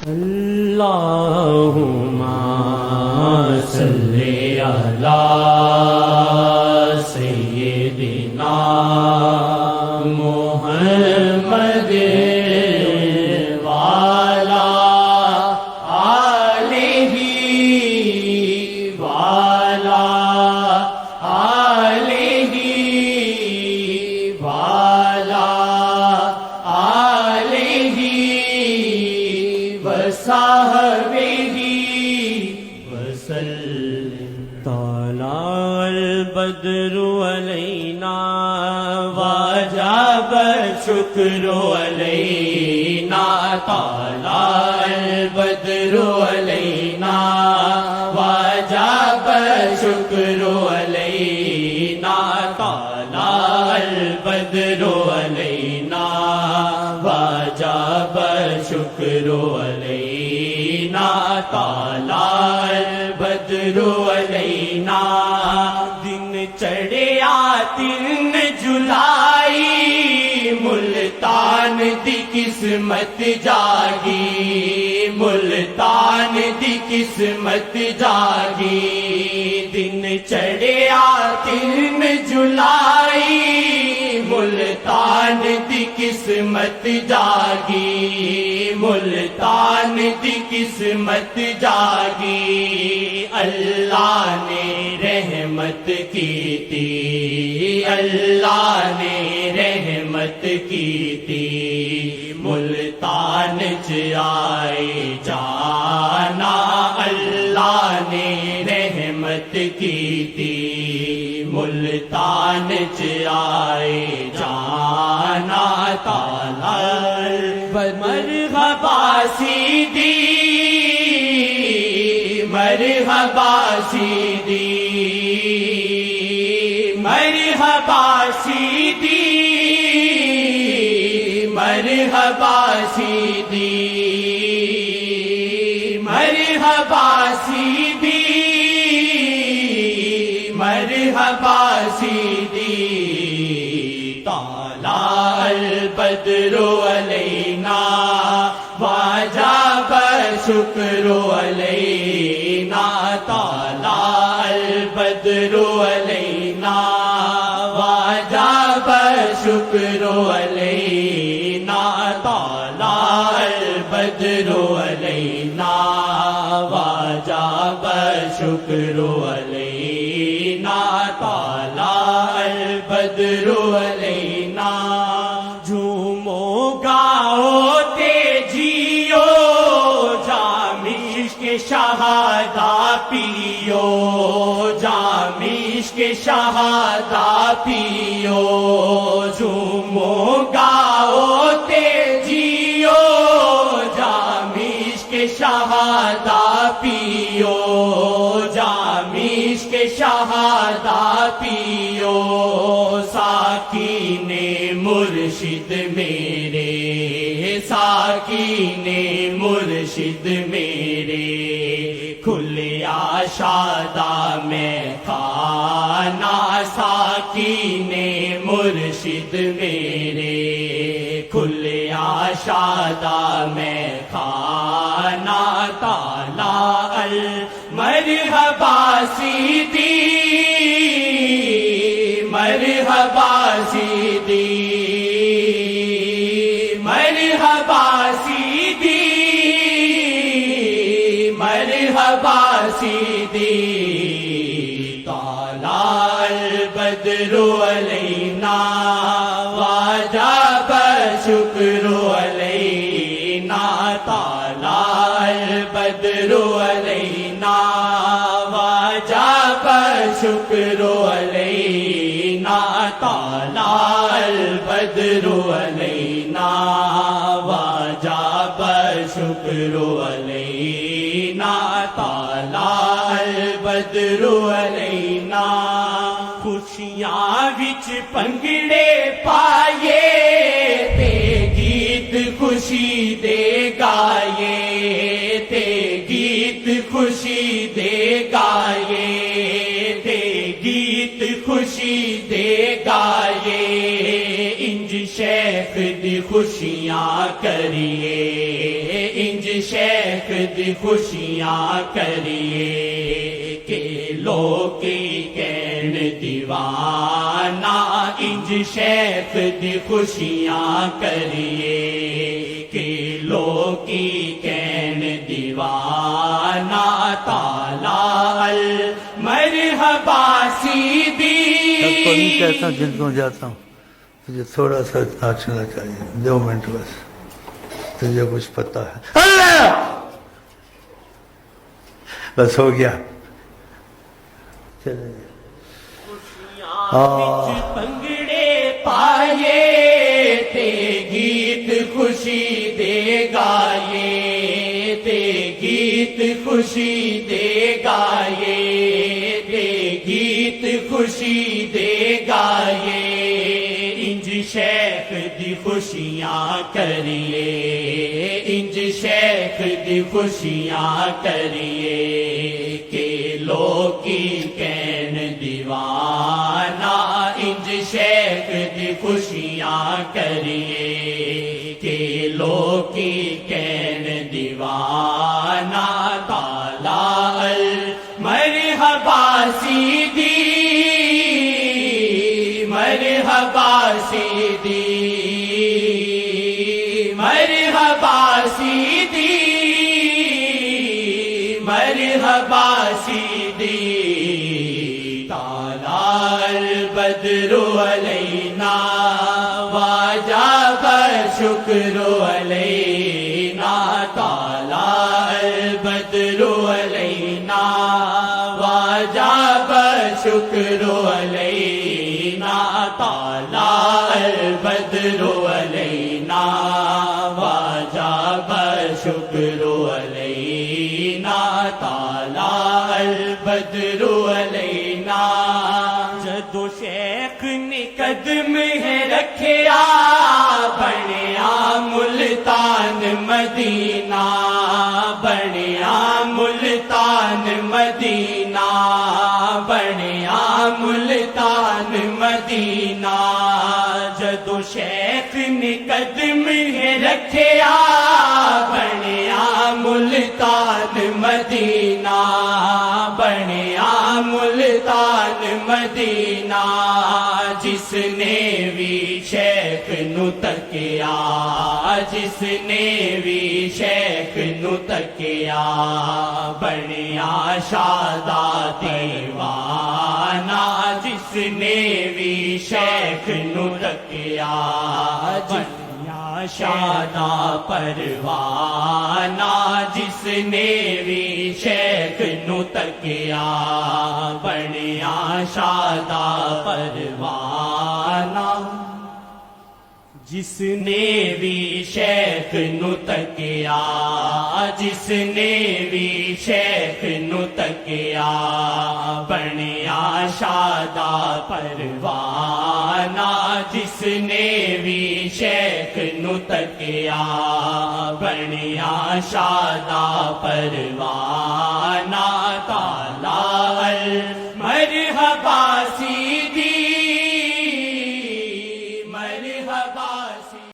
اللہم صلی علی سیدنا محمد وعلی آلہ وعلی آلہ وعلی آلہ وصحبہ وسلم. طلع البدر علینا وجب الشکر علینا. طلع البدر علینا وجب الشکر علینا. طلع البدر علینا وجب الشکر علینا. طلع البدر علینا. دن چڑھیا 3 جولائی ملتان دی قسمت جاگی. ملتان دی قسمت جاگی. دن چڑھیا 3 جولائی ملتان دی قسمت جاگی. ملتان دی قسمت جاگی. اللہ نے رحمت کی تھی. اللہ نے رحمت کی تھی. ملتان چ آئے جانا. اللہ نے رحمت کی تھی. ملتان چ آئے جانا. طلع مرحبا سیدی مرحبا سیدی مرحبا سیدی مرحبا سیدی مرحبا سیدی مرحبا سیدی. طلع البدر علینا وجب الشکر علینا. طلع البدر علینا وجب الشکر علینا. طلع البدر علینا وجب الشکر علینا. طلع البدر علینا. جھومو گاؤ تے جیو جام عشق شہادہ پیو. جام عشق شہادہ پیو. جھومو گاؤ تے جیو جام عشق شہادہ پیو. جام عشق شہادہ پیو. ساکین مرشد میرے ساکین مرشد میرے. کھلیا شادہ میں خانہ. ساکین مرشد میرے کھلیا شادہ میں خانہ. طلع مرحبا سیدی مرحبا سیدی مرحبا سیدی مرحبا سیدی. طلع البدر علینا وجب الشکر علینا. طلع البدر علینا وجب الشکر علینا. طلع البدر علینا وجب الشکر علینا. طلع البدر علینا. خوشیاں وچ پنگڑے پائے تے گیت خوشی دے گائے. تے گیت خوشی دے گائے. تے گیت خوشی دے گائے. انج شیخ دی خوشیاں کریے. انج شیخ دی خوشیاں کریے کہ لوکی کہن دیوانہ انج شیخ دی خوشیاں کریے کہ لوکی کہن دیوانہ تالا المرحبا سیدی سب کو نہیں کہتا ہوں، جن کو جاتا ہوں تجھے تھوڑا سا ناچنا چاہیے، 2 منٹ بس، تجھے کچھ پتا ہے اللہ بس ہو گیا چلے پنگڑے پائے تے گیت خوشی دے گائے تے گیت خوشی دے گائے تے گیت خوشی دے گائے انج شیخ دی خوشیاں کریے انج شیخ دی خوشیاں کریے کہ لوکی کہن دیوانہ انج شیخ دی خوشیاں کریے کہ لوکی کہن دیوانہ تالا المرحبا سیدی مرحبا سیدی مرحبا سیدی مرحبا سیدی طلع البدر علینا وجب الشکر علینا طلع البدر علینا وجب الشکر علینا طلع البدر علینا وجب الشکر علینا طلع البدر علینا جدو شیخ نے قدم ہے رکھیا بنیا ملتان مدینہ بنیا ملتان مدینہ بنیا ملتان مدینہ جدو شیخ نے قدم ہے رکھیا بنیا ملتان مدینہ بنیا ملتان مدینہ جس نے بھی شیخ نو تکیا جس نے بھی شیخ نو تکیا بنیا شادہ دیوانہ جس نے بھی شیخ نو تکیا بنیا شادہ پروانہ جس نے بھی شیخ نو تکیا بنیا شادہ پروانہ جس نے بھی شیخ نو تکیا جس نے بھی شیخ نو تکیا بنیا شادہ پروانہ جس نے بھی شیخ نو تکیا بنیا شادہ پروانہ